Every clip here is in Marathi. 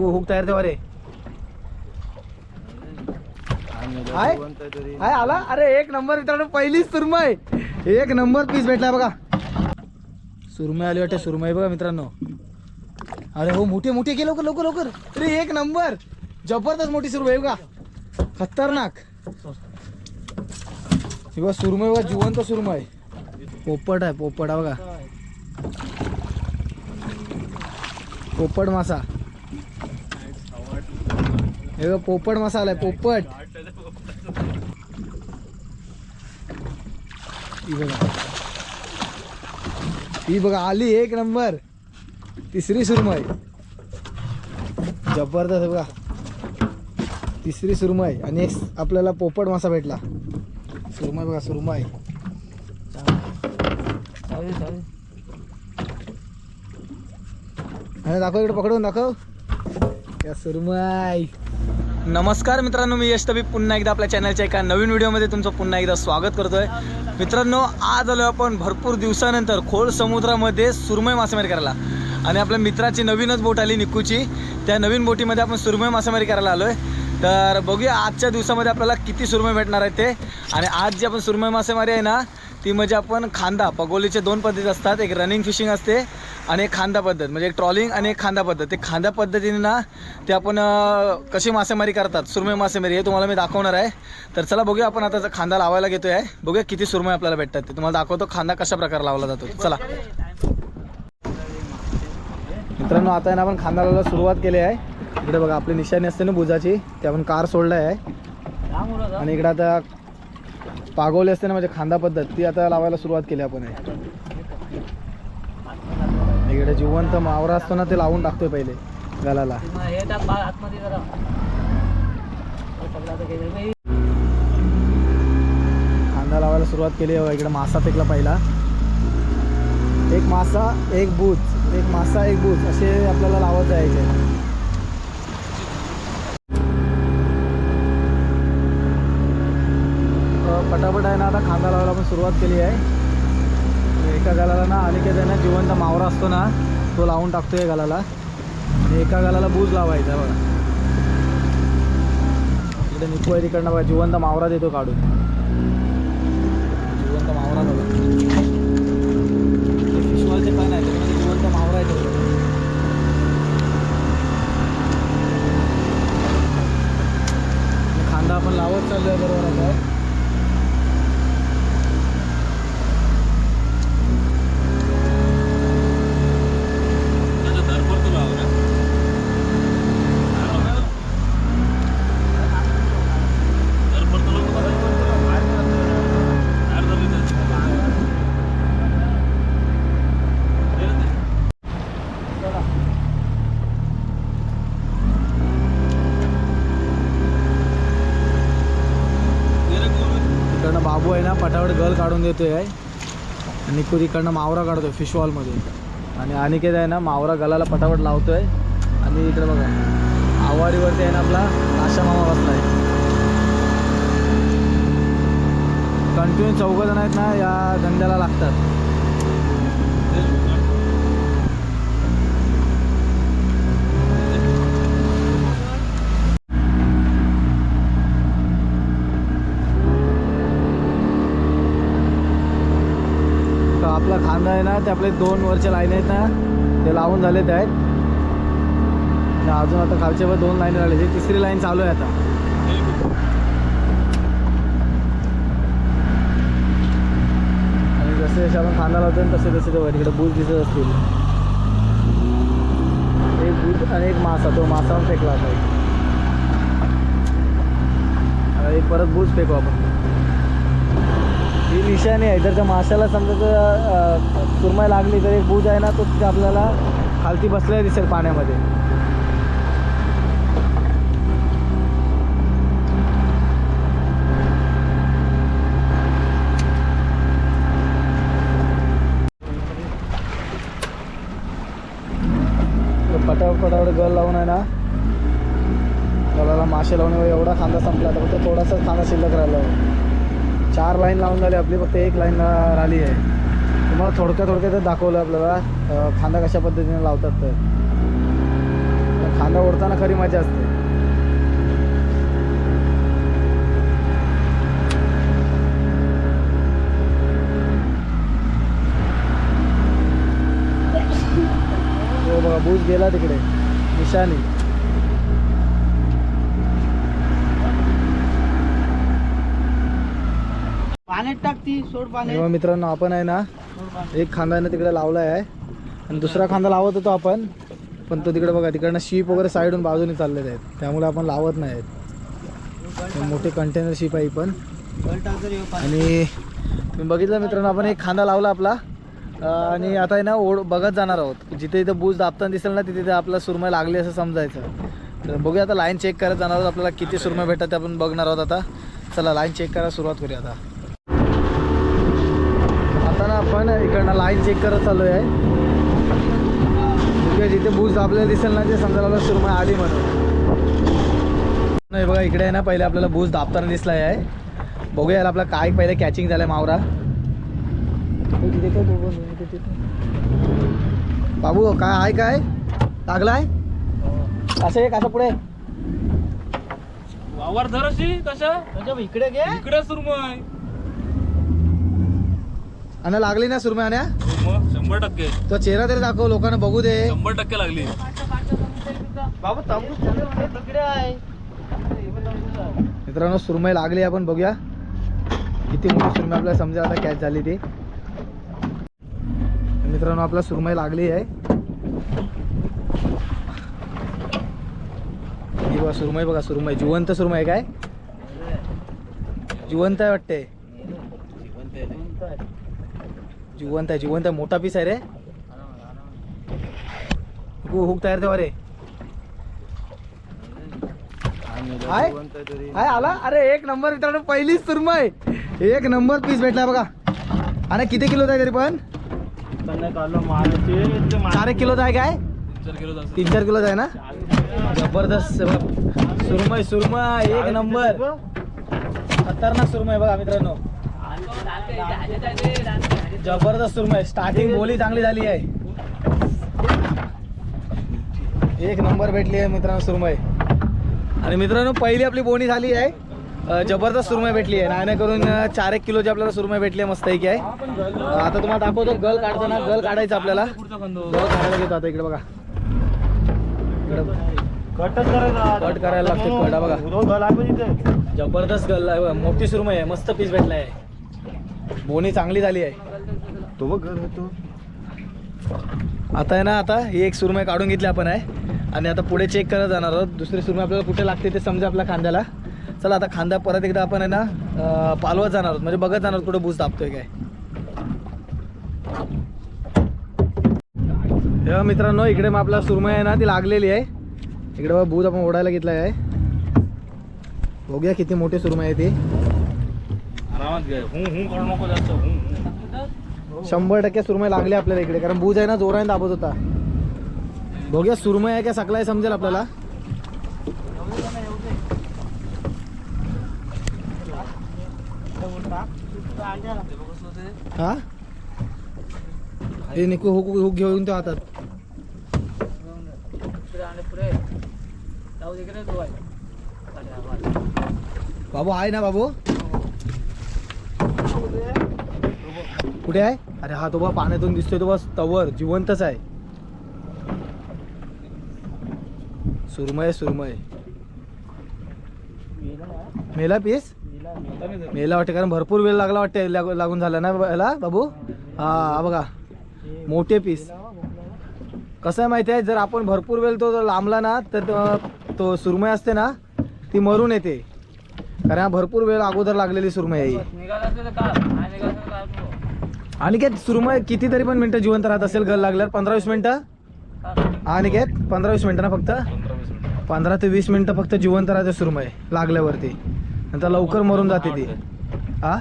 निकू हुक तयार ठेवा रे. हाय हाय आला. अरे एक नंबर मित्रांनो, पहिलीच सुरमई. एक नंबर पीस भेटला बघा. सुरमई आली वाटते. सुरमई बघा मित्रांनो. अरे हो मोठे मोठे के लवकर लवकर लवकर. अरे एक नंबर जबरदस्त मोठी सुरमई बघा. खतरनाक. हे बघा सुरमई बघा, जिवंत सुरमई. पोपट आहे. पोपट बघा. पोपट मासा. हे बघा पोपट मासा आलाय. पोपट. ही बघा आली एक नंबर. तिसरी सुरमई. जबरदस्त बघा. तिसरी सुरमई आणि एक आपल्याला पोपट मासा भेटला. सुरमई बघा सुरमई. दाखव इकडे पकडून दाखव या सुरमई. नमस्कार मित्रांनो, मी यश तबी पुन्हा एकदा आपल्या चॅनलच्या एका नवीन व्हिडिओमध्ये तुमचं पुन्हा एकदा स्वागत करतोय. मित्रांनो आज आलो आपण भरपूर दिवसानंतर खोल समुद्रामध्ये सुरमई मासेमारी करायला. आणि आपल्या मित्राची नवीनच बोट आली निकूची. त्या नवीन बोटीमध्ये आपण सुरमई मासेमारी करायला आलोय. तर बघूया आजच्या दिवसामध्ये आपल्याला किती सुरमई भेटणार आहे ते. आणि आज जी आपण सुरमई मासेमारी आहे ना ती म्हणजे आपण खांदा पगोलीचे दोन पद्धती असतात. एक रनिंग फिशिंग असते आणि एक खांदा पद्धत, म्हणजे एक ट्रॉलिंग आणि एक खांदा पद्धत. ते खांदा पद्धतीने ना ते आपण कशी मासेमारी करतात सुरमई मासेमारी हे तुम्हाला मी दाखवणार आहे. तर चला बघूया. आपण आता खांदा लावायला घेतोय आहे. बघूया किती सुरमई आपल्याला भेटतात ते तुम्हाला दाखवतो. खांदा कशा प्रकारे लावला जातो चला. मित्रांनो आता आपण खांदा लावायला सुरुवात केली आहे. इकडे बघा आपली निशाणी असते ना बुजाची, ते आपण कार सोडलं आहे. आणि इकडे आता पागोली असते ना म्हणजे खांदा पद्धत, ती आता लावायला सुरुवात केली आपण. इकडे जिवंत मावरा असतो ना ते लावून टाकतोय पहिले गालाला. खांदा लावायला सुरुवात केली. इकडे मासा फेकला पहिला. एक मासा एक बूज, एक मासा एक बूज असे आपल्याला लावत जायचे. पटापट आहे ना आता खांदा लावायला आपण सुरुवात केली आहे. एका गालाला ना अनिकेत आहे ना जिवंत मावरा असतो ना तो लावून टाकतोय गालाला. आणि एका गालाला बूज लावायचा बघा. इकडे निकू आहे तिकडनं बघा जिवंत मावरा देतो काढून. जिवंत मावरा बघा. फिशवॉलचे पण आहे त्याच्यामध्ये जिवंत मावरा आहे. खांदा आपण लावत चाललोय बरोबर आहे. बाबू आहे ना पटापट गल काढून देतोय आहे. निकू तिकडनं मावरा काढतोय फिशवॉलमध्ये. आणि अनिकेत आहे ना मावरा गलाला पटापट लावतोय. आणि इकडे बघा आवारीवरती आहे ना आपला आशा मामा बसला आहे. कंटिन्यू 4 जण आहेत ना या धंद्याला लागतात. आपला खांदा आहे ना ते आपले 2 वरच्या लाईन आहेत ना ते लावून झालेत आहेत. आणि अजून आता खालच्या वर 2 लाईन राहिले. तिसरी लाईन चालू आहे आता. आणि जसे जसे आपण खांदा लावतो तसे तसे ते इकडे बूज दिसत असतील. एक बूज आणि एक मासा, तो मासा पण फेकला आता. एक परत बूज फेकू आपण. ही निशाणी आहे. जर त्या माशाला समजा सुरमई लागली तर एक बूज आहे ना तो आपल्याला खालती बसलेला दिसेल पाण्यामध्ये. पटापट गल लावून आहे ना गलाला मासे लावून एवढा खांदा संपला. आता फक्त थोडासा खांदा शिल्लक राहिला. 4 लाईन लावून झाली आपली, फक्त 1 लाईन राहिली आहे. तुम्हाला थोडक्यात दाखवलं आपल्याला खांदा कशा पद्धतीने लावतात. तर कांदा ओढताना खरी मजा असते. हो बघा बूज गेला तिकडे निशाणी. पाण्यात टाकती सोड पाणी. तेव्हा मित्रांनो आपण आहे ना एक खांदा तिकडे लावला आहे आणि दुसरा खांदा लावत होतो आपण, पण तो तिकडे बघा तिकडनं शिप वगैरे साईडून बाजूने चाललेले आहेत, त्यामुळे आपण लावत नाहीत. मोठे कंटेनर शिप आहे पण. आणि तुम्ही बघितलं मित्रांनो आपण एक खांदा लावला आपला आणि आता आहे ना बघत जाणार आहोत. जिथे इथं बूज दाबताना दिसेल ना तिथे आपला सुरमई लागली असं समजायचं. तर बघूया आता लाईन चेक करत जाणार आहोत, आपल्याला किती सुरमई भेटतात ते आपण बघणार आहोत. आता चला लाईन चेक करायला सुरुवात करूया. आता ना आपण इकडनं लाईन चेक करत चालू आहे. जिथे बूज दाबलेलं दिसेल ना ते समजायला आपल्याला सुरमई आली म्हणून. नाही बघा इकडे आहे ना पहिले आपल्याला बूज दाबताना दिसला आहे. बघूया याला आपला काय पहिले कॅचिंग झालंय मावरा. बाबू काय आहे, काय लागलाय असं एक असं पुढे वावर धरशी कशा इकडे घे. इकडे सुरमई आणि लागली ना सुरमई आण्या 100%. तो चेहरा तरी दाखव लोकांना बघू दे. 100% लागली बाबू. तांबूस तिकडे आहे. मित्रांनो सुरमई लागली, आपण बघूया किती मोठी सुरमई आपल्याला समजा आता कॅच झाली ती. मित्रांनो आपला सुरमई लागली आहे. ही बघा सुरमई, बघा सुरमई जिवंत सुरमई आहे. काय जिवंत आहे वाटते, जिवंत आहे, जिवंत आहे. मोठा पीस आहे रे. हुक तयार तेव्हा रे. हाय हाय आला. अरे एक नंबर मित्रांनो, पहिलीच सुरमई, एक नंबर पीस भेटला बघा. आणि किती किलो आहे तरी पण 4 किलोचा आहे. काय 3-4 किलोचा आहे ना. जबरदस्त सुरमई, सुरमई एक नंबर, खतरनाक सुरमई बघा मित्रांनो. जबरदस्त सुरमई. स्टार्टिंग बोली चांगली झाली आहे, एक नंबर भेटली आहे मित्रांनो सुरमई. आणि मित्रांनो पहिली आपली बोनी झाली आहे. जबरदस्त सुरमई भेटली आहे. नाही करून 4-1 किलोची आपल्याला सुरमई भेटली आहे, मस्त आहे. आता तुम्हाला दाखवतो गल काढताना. गल काढायचं आपल्याला, गल काढायला घेतो आता. इकडे बघा कट करायला लागते कडा बघा. जबरदस्त गल आहे, मोठी सुरमई आहे, मस्त पीस भेटला आहे. बोनी चांगली झाली आहे. तो बघ आता आहे ना. आता ही एक सुरमई काढून घेतली आपण आहे आणि आता पुढे चेक करत जाणार आहोत. दुसरी सुरमई आपल्याला कुठे लागते ते समजा आपल्या खांद्याला. चला आता खांदा परत एकदा आपण आहे ना पालवत जाणार आहोत, म्हणजे बघत जाणार आहोत कुठे बूज दाबतोय काय. तेव्हा मित्रांनो इकडे मग आपला सुरमई आहे ना ती लागलेली आहे. इकडे बघा बूज आपण ओढायला घेतला आहे. बघूया किती मोठी सुरमई आहे ती. 100% सुरमई लागली आपल्याला इकडे, कारण बूज आहे ना जोराने दाबत होता. बघूया सुरमई आहे का सकला आहे समजेल आपल्याला. हा हे निकू हुक हुक घेऊन तो हातात. बाबू आहे ना बाबू, कुठे आहे. अरे हा तो बा पाण्यातून दिसतोय, तो बस तवर जिवंतच आहे. सुरमई, सुरमई मेला पीस मेला वाटते, कारण भरपूर वेळ लागला वाटते, लागून झाला ना याला बाबू. हा बघा मोठे पीस. कसं आहे माहिती आहे, जर आपण भरपूर वेळ तो लांबला ना तर तो सुरमई असते ना ती मरून येते, कारण हा भरपूर वेळ अगोदर लागलेली सुरमई आहे. आणि काय सुरमई कितीतरी पण मिनटं जिवंत राहत असेल गल लागल्यावर. 15-20 मिनटं. आणि काय 15-20 मिनटं ना फक्त, 15 ते 20 मिनटं फक्त जिवंत राहते सुरमई लागल्यावरती, नंतर लवकर मरून जाते ती. हा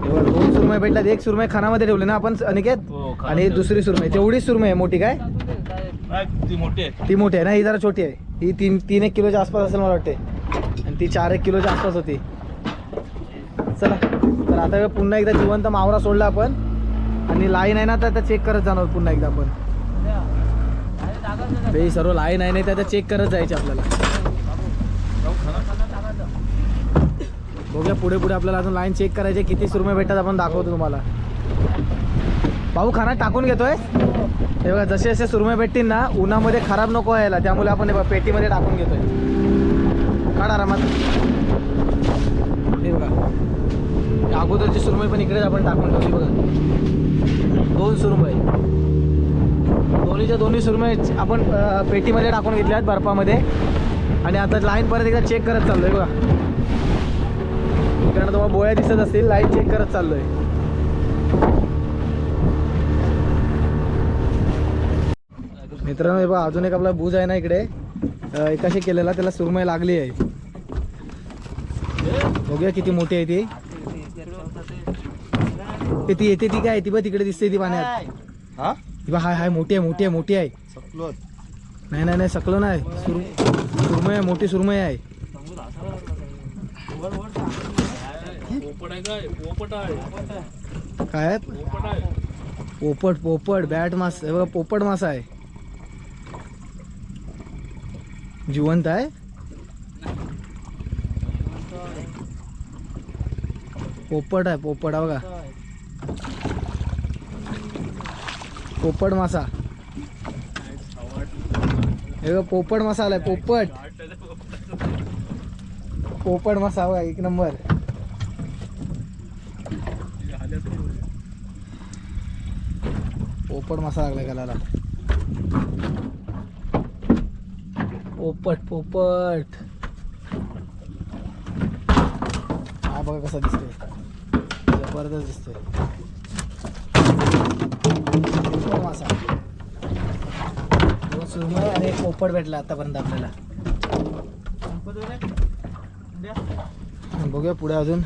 2 सुरमई भेटल्यात. एक सुरमई खानामध्ये ठेवली ना आपण अनिकेत, आणि दुसरी सुरमई तेवढीच सुरमई आहे मोठी. काय ती मोठी आहे, ती मोठी आहे ना, ही जरा छोटी आहे. ही 3-1 किलोच्या आसपास असेल मला वाटते, आणि ती 4-1 किलोच्या आसपास होती. चला तर आता पुन्हा एकदा जिवंत मावरा सोडला आपण, आणि लाईन आहे ना तर चेक करत जाणार पुन्हा एकदा आपण. ते सर्व लाईन आहे नाही तर चेक करत जायचे आपल्याला. बघूया पुढे पुढे आपल्याला अजून लाईन चेक करायचे किती सुरमई भेटतात आपण दाखवतो तुम्हाला. भाऊ खाना टाकून घेतोय हे बघा. जसे जसे सुरमई भेटतील ना उन्हामध्ये खराब नको यायला त्यामुळे आपण हे बघा पेटीमध्ये टाकून घेतोय. काढ आरामात. हे बघा अगोदरची सुरमई पण इकडेच आपण टाकून ठेवली बघा. 2 सुरमई दोन्ही सुरमई आपण पेटीमध्ये टाकून घेतल्यात बर्फामध्ये. आणि आता लाईन परत एकदा चेक करत चाललोय बघा. इकडनं तुम्हाला बोळ्या दिसत असतील. लाईन चेक करत चाललोय. मित्रांनो हे बघा अजून एक आपला बूज आहे ना इकडे एकाशी केलेला त्याला सुरमई लागली आहे. बघूया किती मोठी आहे ती. ती येते ती काय ती बघ तिकडे दिसते ती पाण्यात. हा हाय हाय मोठी आहे मोठी आहे मोठी आहे. नाही नाही नाही सकलो नाही. सुरमई आहे मोठी सुरमई आहे. काय पोपट पोपट बॅट मास हे बघा पोपट मासा आहे. जिवंत आहे. पोपट आहे पोपट बघा. पोपट मासा हे बघा पोपट मासा आलाय. पोपट पोपट मासा बघा 1 नंबर. पोपट मासा लागलाय गलाला. पोपट पोपट हा बघा कसा दिसतोय. जबरदस्त दिसतोय. पोपट मासा 2 सुरमई आणि 1 पोपट भेटला आतापर्यंत आपल्याला. बघूया पुढे अजून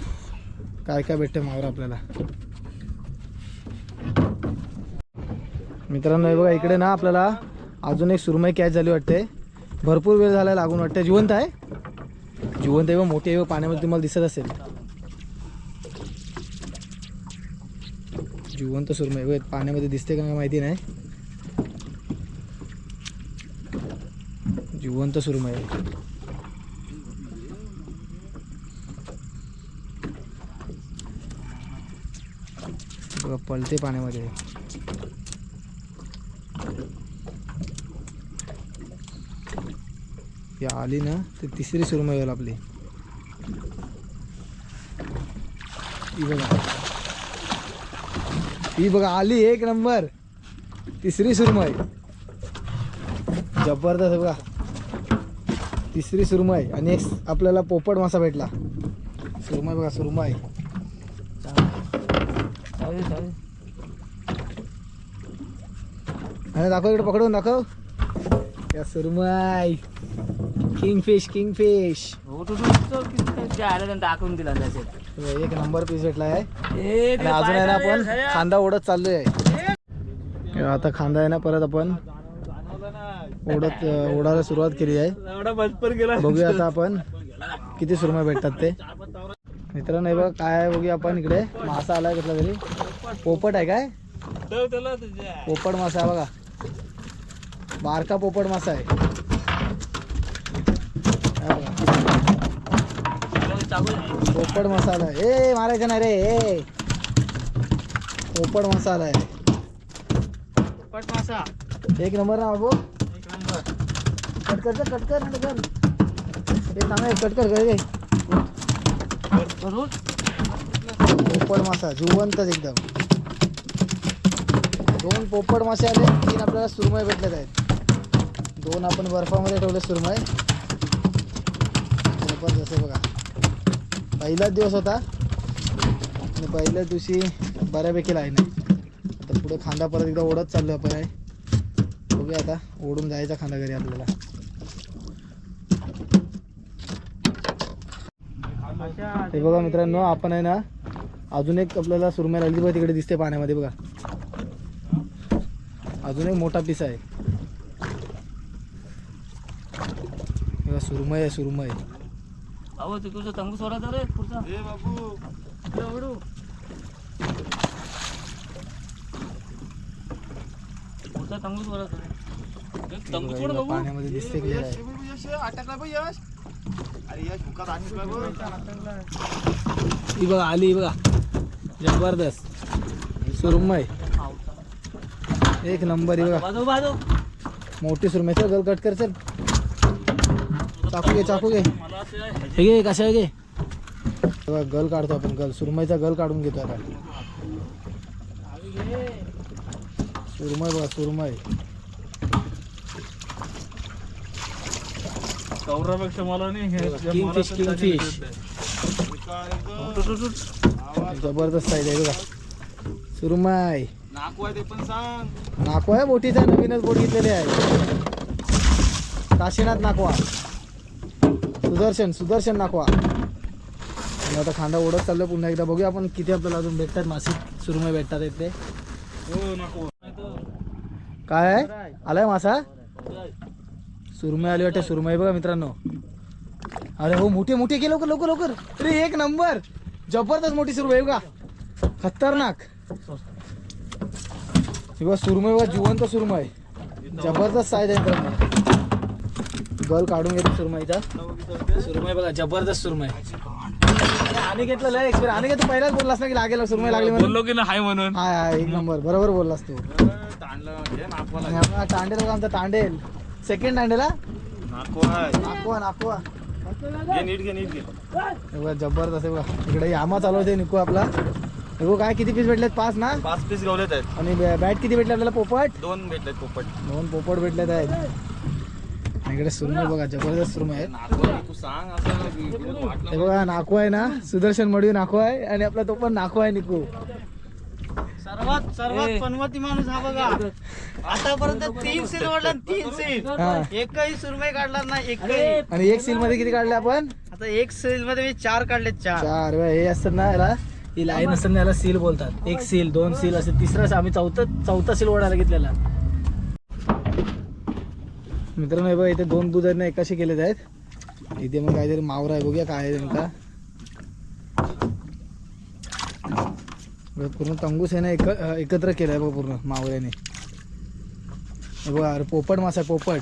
काय काय भेटते मावर आपल्याला. मित्रांनो हे बघा इकडे ना आपल्याला अजून एक सुरमई कॅच झाली वाटते. भरपूर वेळ झाला लागून वाटते. जिवंत आहे. जिवंत आहे मोठी आहे पाण्यामध्ये तुम्हाला दिसत असेल. जिवंत सुरमई पाण्यामध्ये दिसते का माहिती नाही. जिवंत सुरमई बघा पळते पाण्यामध्ये. या आली ना तर 3री सुरमई होईल आपली. ही बघा आली 1 नंबर 3री सुरमई. जबरदस्त आहे बघा 3री सुरमई. आणि एक आपल्याला पोपट मासा भेटला. सुरमई बघा सुरमई. आणि दाखव इकडे पकडून दाखव. या सुरमई किंगफिश किंगफिश. टाकून दिला 1 नंबर पीस भेटला आहे. आणि अजून आहे ना आपण खांदा ओढत चाललोय. आता खांदा आहे ना परत आपण ओढायला सुरुवात केली आहे. बघूया आता आपण किती सुरमई भेटतात ते. मित्रांनो हे बघा काय आहे बघूया आपण. इकडे मासा आलाय कुठला तरी. पोपट आहे काय. पोपट मासा आहे बघा. बारका पोपट मासा आहे. पोपट मसाला ए मारायचं नाही रे. ए पोपट मसाला आहे. पोपट मासा 1 नंबर ना बाबू. 1 नंबर. कट कर कट कर कट कर. हे चांगलं कट कर गे. पोपट मासा जिवंतच एकदम. 2 पोपट मासे आले. 3 आपल्याला सुरमई भेटलेत आहेत. 2 आपण बर्फामध्ये ठेवले सुरमई. जबरदस्त आहे बघा. पहिलाच दिवस होता आणि पहिल्याच दिवशी बऱ्यापैकी लाईन आहे. आता पुढे खांदा परत एकदा ओढत चाललो आपण आहे. बघूया आता ओढून जायचा खांदा घरी आपल्याला. हे बघा मित्रांनो आपण आहे ना अजून एक आपल्याला सुरमई लागली बघा तिकडे दिसते पाण्यामध्ये बघा. अजून एक मोठा पीस आहे. बघा सुरमई आहे सुरमई. अहो ते तुझं तंगू सोडायचा रे पुढचा. ए बाबू एवढू पुढचा तंगू सोडायचा रे. तंबू बघा, सोड हे बाबू. पाण्यामध्ये दिसते क्लिअर आहे. ही बघा आली बघा, जबरदस्त सुरमई, एक नंबर. ही बघा बाजू बाजू मोठी सुरमई. चल गल कट कर, चल चाकू घे, चाकू घे. मला असं आहे. हे घे, कशा आहे घे. बघा गल काढतो आपण, गल सुरमईचा गल काढून घेतो आता. सुरमई बघा, सुरमई. कवरापेक्षा मला नाही हे किंगफिश, किंगफिश जबरदस्त साईज आहे बघा. सुरमई नाकवा आहे बोटीचा, नवीनच बोट घेतलेली आहे. काशीनाथ नाकवा, सुदर्शन नाकवा. आणि आता खांदा ओढत चाललं पुन्हा एकदा. बघूया आपण किती आपल्याला अजून भेटतात मासे, सुरमई भेटतात इथे. काय आहे, आलाय मासा. सुरमई आली वाटते, सुरमई बघा मित्रांनो. अरे हो, मोठे मोठे के, लवकर लवकर लवकर. अरे एक नंबर, जबरदस्त मोठी सुरमई बघा, खतरनाक. हे बघा सुरमई बघा, जिवंत सुरमई, जबरदस्त साईज आहे मित्रांनो. गल काढून घेतो सुरमईचा. सुरमई बघा, जबरदस्त सुरमई. आणि घेतलं लय एक्सपिरियन्स. आणि घेतो, पहिलाच बोललास ना की लागेल सुरमई लागली म्हणून. बोललो की ना हाय म्हणून. हाय हाय, एक नंबर, बरोबर बोललास तू. तांडेल बघा आमचा, तांडेल सेकंड तांडेला. नाकवा नाकवा हे बघा, जबरदस्त आहे बघा. इकडे यामा चालवते निकू आपला. हे बघ काय, किती पीस भेटलेत, 5 ना. 5 पीस गवलेत आहेत. आणि बॅट किती भेटले आपल्याला, पोपट 2 भेटलेत पोपट. 2 पोपट भेटलेत आहेत. आणि इकडे सुरमई बघा, जबरदस्त सुरमई आहे. तू सांग असं हे बघा नाकवा आहे ना, सुदर्शन मडवी नाकवा आहे. आणि आपला तो पण नाकवा आहे निकू. सर्वात पनवती माणूस हा बघा. आतापर्यंत 3 सील वाढला, 3 सील. हा. एकही सुरमई काढला ना, एकही. आणि एक सील मध्ये किती काढले आपण, आता एक सील मध्ये मी 4 काढले, 4. 4. हे असतात ना याला, ही लाईन असतात ना, याला सील बोलतात. 1 सील, 2 सील असे. तिसरा आम्ही चौथा सील ओढायला घेतलेला. मित्रांनो हे बघा, इथे 2 बुधांना एकाशी केलेत आहेत. इथे मग काहीतरी मावरा आहे, बघूया काय आहे नेमका. पूर्ण तंगूस आहे ना, एकत्र केलं आहे बघा पूर्ण मावऱ्याने. हे बघा, अरे पोपट मासा आहे, पोपट.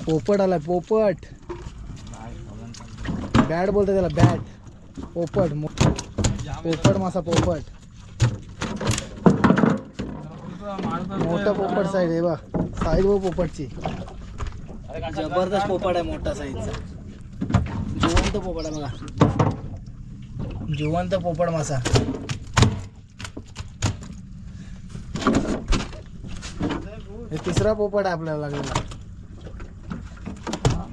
पोपट आलाय, पोपट. बॅट बोलतात त्याला, बॅट. पोपट, पोपट मासा, पोपट. मोठा पोपट साईज आहे बा, साईज बघ पोपटची. जबरदस्त पोपट आहे, मोठा साईजचा. जिवंत पोपट आहे बघा, जिवंत पोपट मासा. हे तिसरा पोपट आहे आपल्याला लागलेला,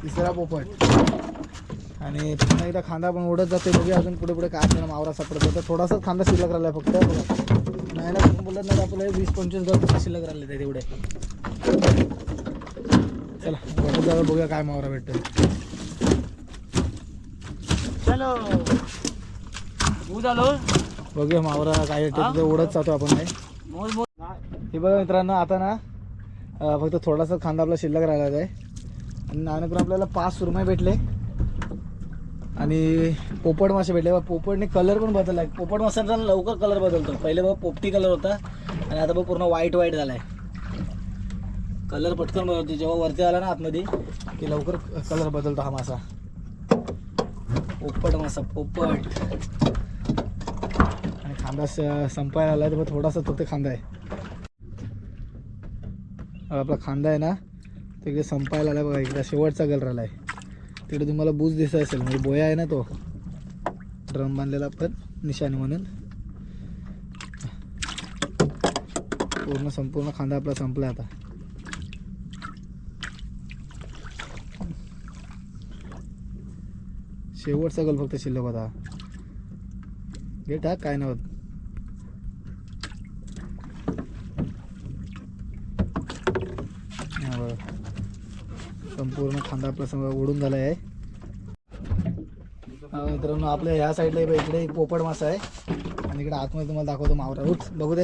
तिसरा पोपट. आणि पुन्हा एकदा खांदा पण ओढत जाते. बघूया अजून पुढे पुढे काय आपल्याला मावरा सापडत होता. थोडासाच खांदा शिल्लक राहिला फक्त. नाही ना कोण बोलत नाही, आपल्याला 20-25 गल शिल्लक राहिले ते तेवढे. चला बघू जाऊ, बघूया काय मावरा भेटतो. चलो झालो. बघूया मावरा काय भेटतो, ओढत जातो आपण. हे बघा मित्रांनो, आता ना फक्त थोडासा खांदा आपला शिल्लक राहिला आहे. आणि नानकडून आपल्याला 5 सुरमई भेटले आणि पोपट मासे भेटले. पोपटने कलर पण बदलला आहे. पोपट माशांचा लवकर कलर बदलतो. पहिले बघा पोपटी कलर होता आणि आता बघ पूर्ण व्हाईट झाला आहे. कलर पटकन बदलतो. जेव्हा वरती आला ना आतमध्ये की लवकर कलर बदलतो हा मासा. पोपट मासा, पोपट. आणि खांदा संपायला आला तर थोडासा फक्त खांदा आहे. आपला खांदा आहे ना तिकडे संपायला आला बघा. इकडे शेवटचा गल राहिला आहे. तिकडे तुम्हाला बूज दिसत असेल, म्हणजे बोया आहे ना तो ड्रम बांधलेला आपण निशाणी म्हणून. संपूर्ण खांदा आपला संपला आता. शेवटचा गल फक्त शिल्लक होता. घे टाक, काय नव्हतं. संपूर्ण खांदा आपला समोर ओढून झाला आहे. मित्रांनो आपल्या ह्या साईडला इकडे एक पोपट मासा आहे आणि इकडे आतमध्ये तुम्हाला दाखवतो मावरा. उठ बघू दे.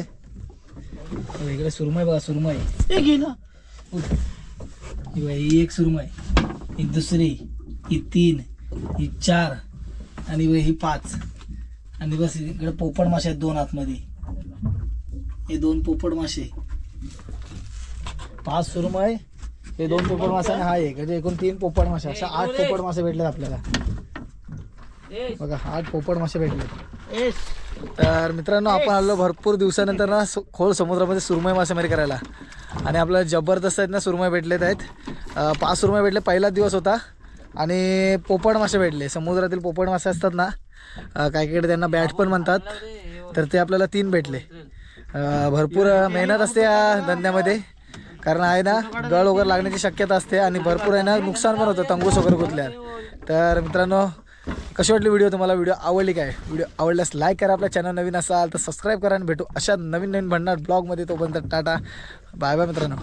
इकडे सुरमई बघा, सुरमई. ही एक सुरमई, ही दुसरी, ही 3, ही 4 आणि ही 5. आणि बस इकडे पोपट मासे आहेत 2 आतमध्ये. हे 2 पोपट मासे. 5 सुरमई, हे 2 पोपट मासे आणि हा एक, म्हणजे एकूण 3 पोपट मासे. अशा 8 पोपट मासे भेटले आपल्याला. बघा 8 पोपट मासे भेटले. तर मित्रांनो आपण आलो भरपूर दिवसानंतर ना खोल समुद्रामध्ये सुरमई मासेमारी करायला, आणि आपल्याला जबरदस्त आहेत ना सुरमई भेटलेत आहेत. 5 सुरमई भेटले, पहिला दिवस होता. आणि पोपट मासे भेटले, समुद्रातील पोपट मासे असतात ना, काही त्यांना बॅट पण म्हणतात, तर ते आपल्याला 3 भेटले. भरपूर मेहनत असते या धंद्यामध्ये, कारण आहे ना गळ वगैरे लागण्याची शक्यता असते, आणि भरपूर आहे ना नुकसान पण होतं तंगूस वगैरे गुंतल्यावर. तर मित्रांनो कशी वाटली व्हिडिओ, तुम्हाला व्हिडिओ आवडली काय? व्हिडिओ आवडल्यास लाईक करा, आपल्या चॅनल नवीन असाल तर सबस्क्राईब करा, आणि भेटू अशा नवीन भन्नाट ब्लॉगमध्ये. तोपर्यंत टाटा, बाय बाय मित्रांनो.